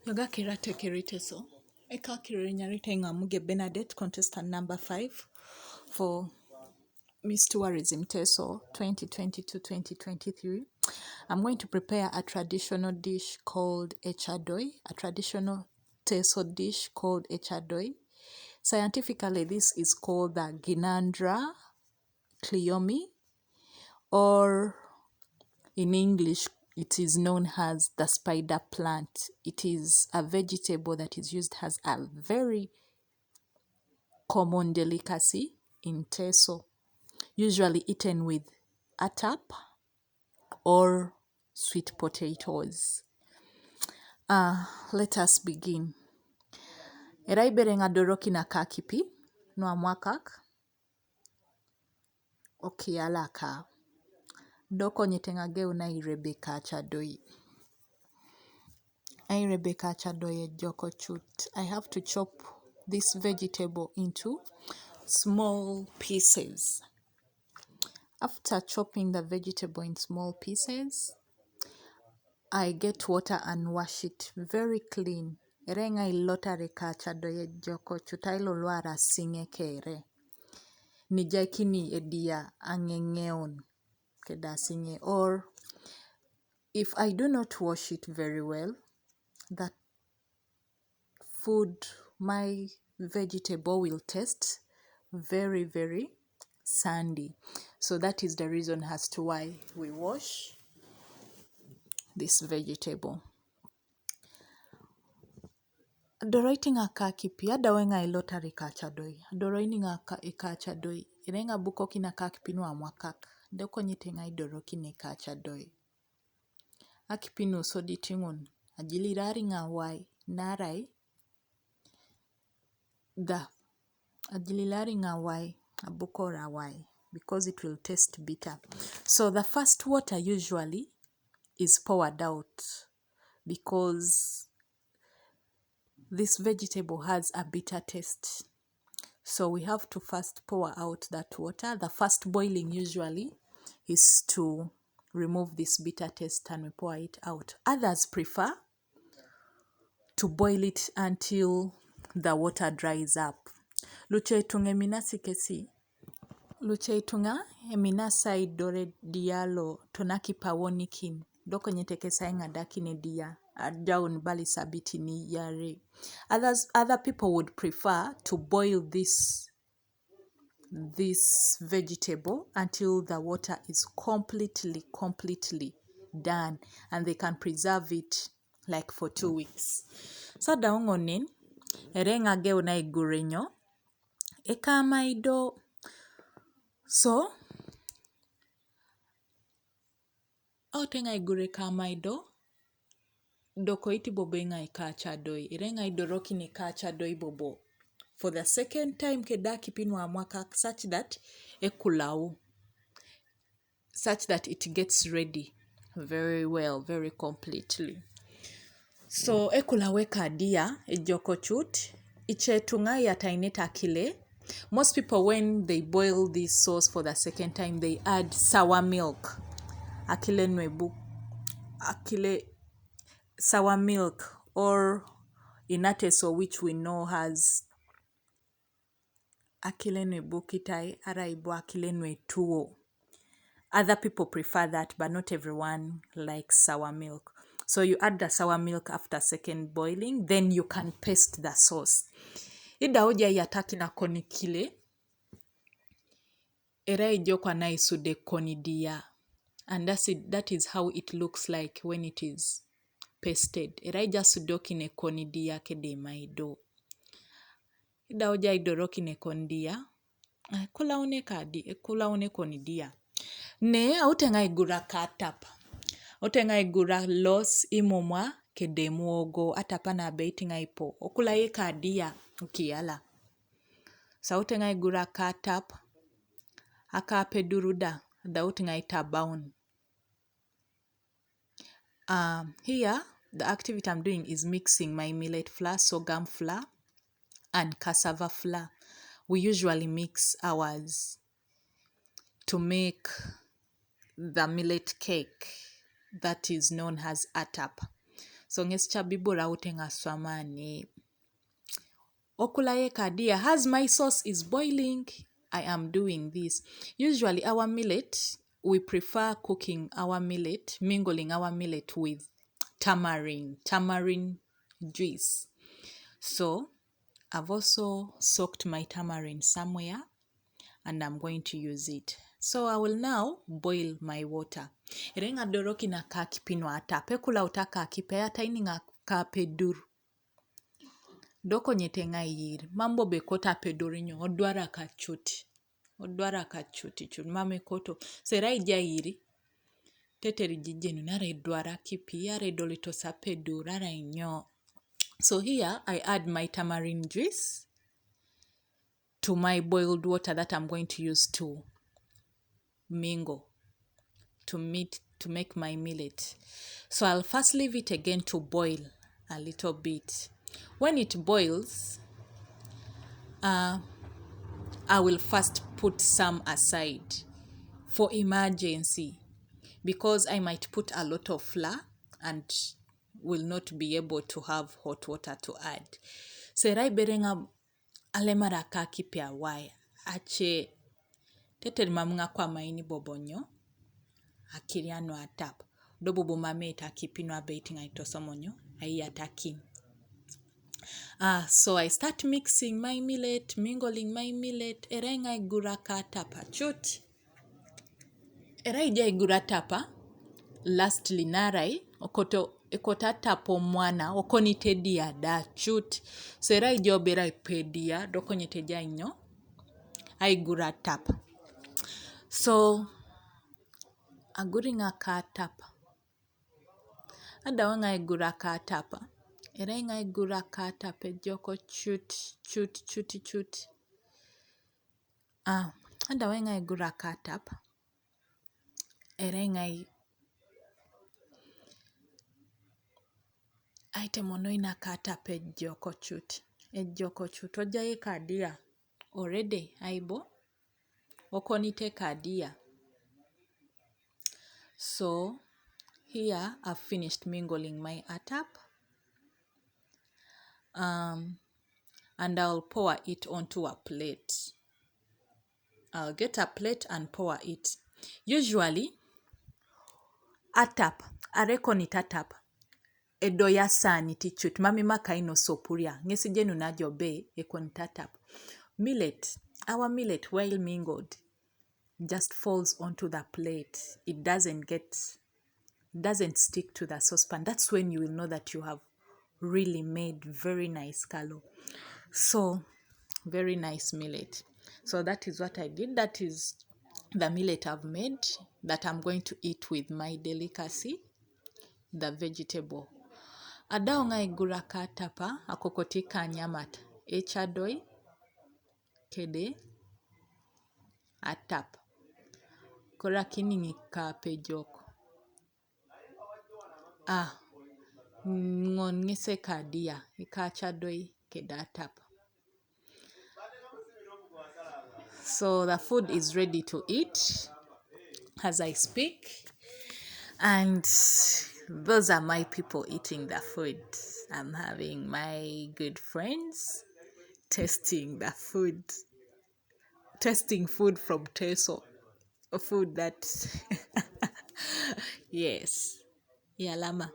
Yoga Kirate Kiriteso. Eka Kirinyarite Amuge Bernadette, contestant number 5 for Miss Tourism Teso 2022-2023. I'm going to prepare a traditional dish called Ecadoi, a traditional Teso dish called Ecadoi. Scientifically, this is called the gynandra cleome, or in English, it is known as the spider plant. It is a vegetable that is used as a very common delicacy in Teso, usually eaten with Atap or sweet potatoes. Let us begin. Era ibere nga doroki na kakipi no amwakak okiyalaka doko nyetenga geu na irebeka chadoi. Irebeka chadoi joko chut. I have to chop this vegetable into small pieces. After chopping the vegetable in small pieces, I get water and wash it very clean. Erenga ilota reka chadoye joko chutailo luara singe kere. Nijakini edia angengeon keda singe. Or if I do not wash it very well, that food, my vegetable will taste very, very sandy. So that is the reason as to why we wash this vegetable. Doroiting a kakipi, adawenga ilotari kachadoi. Doroining a kachadoi. Irenga buko kina kakipinu amwakak. Doko nyetenga idoroki ne kachadoi. Akipinu sodi tingun. Ajilirari nga wai. Narai. Da. Ajilirari nga wai. Abuko rawai. Because it will taste bitter. So the first water usually is poured out. Because this vegetable has a bitter taste. So we have to first pour out that water. The first boiling usually is to remove this bitter taste and we pour it out. Others prefer to boil it until the water dries up. Lucha itunga eminasi kesi. Lucha itunga eminasa idore dialo tonaki pawonikin. Doko nyeteke sainga daki ne dia. Down bali sabiti ni yare. Other people would prefer to boil this vegetable until the water is completely done, and they can preserve it like for 2 weeks. So daungonin erenga geu na igurenyo eka maido. So autenga igure ka maido doko iti bobo nga ikacha doi. Irenga idoroki ni kacha doi bobo. For the second time kedaki pinu amwaka such that ekulau. Such that it gets ready very well, very completely. So ekulaweka dia ejoko chut. Iche tunga ya taineta kile. Most people when they boil this sauce for the second time, they add sour milk. Akile nwebu. Akile sour milk, or inateso, which we know has akile nwebu kitai araibu akile nwe tuo. Other people prefer that, but not everyone likes sour milk. So you add the sour milk after second boiling, then you can paste the sauce. Ida oja yataki na koni kile, era ijokwa na isude koni dia. And that is how it looks like when it is pasted. Era ija sudoki ne koni dia kede maido. Ida oja idoroki ne koni dia. Kula une koni dia. Ne autenga igura katap. Autenga igura los imomwa kede muogo atapa na baitinga ipo. Okula ye kadia ukiyala. Sa autenga igura katap. Aka peduruda. Da autenga itabaun. Here, the activity I'm doing is mixing my millet flour, sorghum flour, and cassava flour. We usually mix ours to make the millet cake that is known as Atap. so ngesicha bibura utenga swamani okulaye kadia. As my sauce is boiling, I am doing this. Usually our millet, we prefer cooking our millet, mingling our millet with tamarind juice. So I've also soaked my tamarind somewhere and I'm going to use it. So I will now boil my water. Irenga doroki na kakipino Atap. Kula utaka kipea taini nga kapedur. Doko nyetenga yiri. Mambo bekota pedurinyo. Odwara kachuti. Odwara kachuti. Mame koto. Serai jayiri. Teteri jijenu. Nare dwara kipi. Yare dolito sa pedurara inyo. So here I add my tamarind juice to my boiled water that I'm going to use to mingle, to make my millet. So I'll first leave it again to boil a little bit. When it boils, I will first put some aside for emergency because I might put a lot of flour and will not be able to have hot water to add. Serai berenga alemara kaki pia wai ache teteri mamunga kwa maini bobonyo akiriano Atap dobobo mameta kipino abating aitosomonyo ai atakin. So I start mixing my millet, mingling my millet. Erenga iguraka tapa chut. Eraija iguratapa. Lastly narai okoto ekota tapo mwana okonitedia da chut. So eraija obera ipedia dokonyiteja inyo. Aiguratapa. So aguringa ka tapa. Adawanga iguraka tapa. Erenga iguraka tapa joko chut. Adawanga iguraka tapa. Erenga aitemono ina kata pe joko chut. Ojaye kadia. Already aibo. Okonite kadia. So here I've finished mingling my Atap. And I'll pour it onto a plate. I'll get a plate and pour it. Usually, Atap, arekonit Atap, edoya sani tichut, mami makaino sopuria, ngesi jenu najo be ekonit Atap. Millet, our millet well mingled, just falls onto the plate. It doesn't stick to the saucepan. That's when you will know that you have really made very nice kalo. So, very nice millet. So that is what I did. That is the millet I've made that I'm going to eat with my delicacy, the vegetable. Adaonga iguraka tapa akokotika nyamat. Ecadoi kede Atap. Korakini nika pejoko. Ngon ngese kadia. Ika Ecadoi kede Atap. So the food is ready to eat as I speak. And those are my people eating the food. I'm having my good friends tasting the food. Tasting food from Teso. A food that, yes. Yeah, Lama.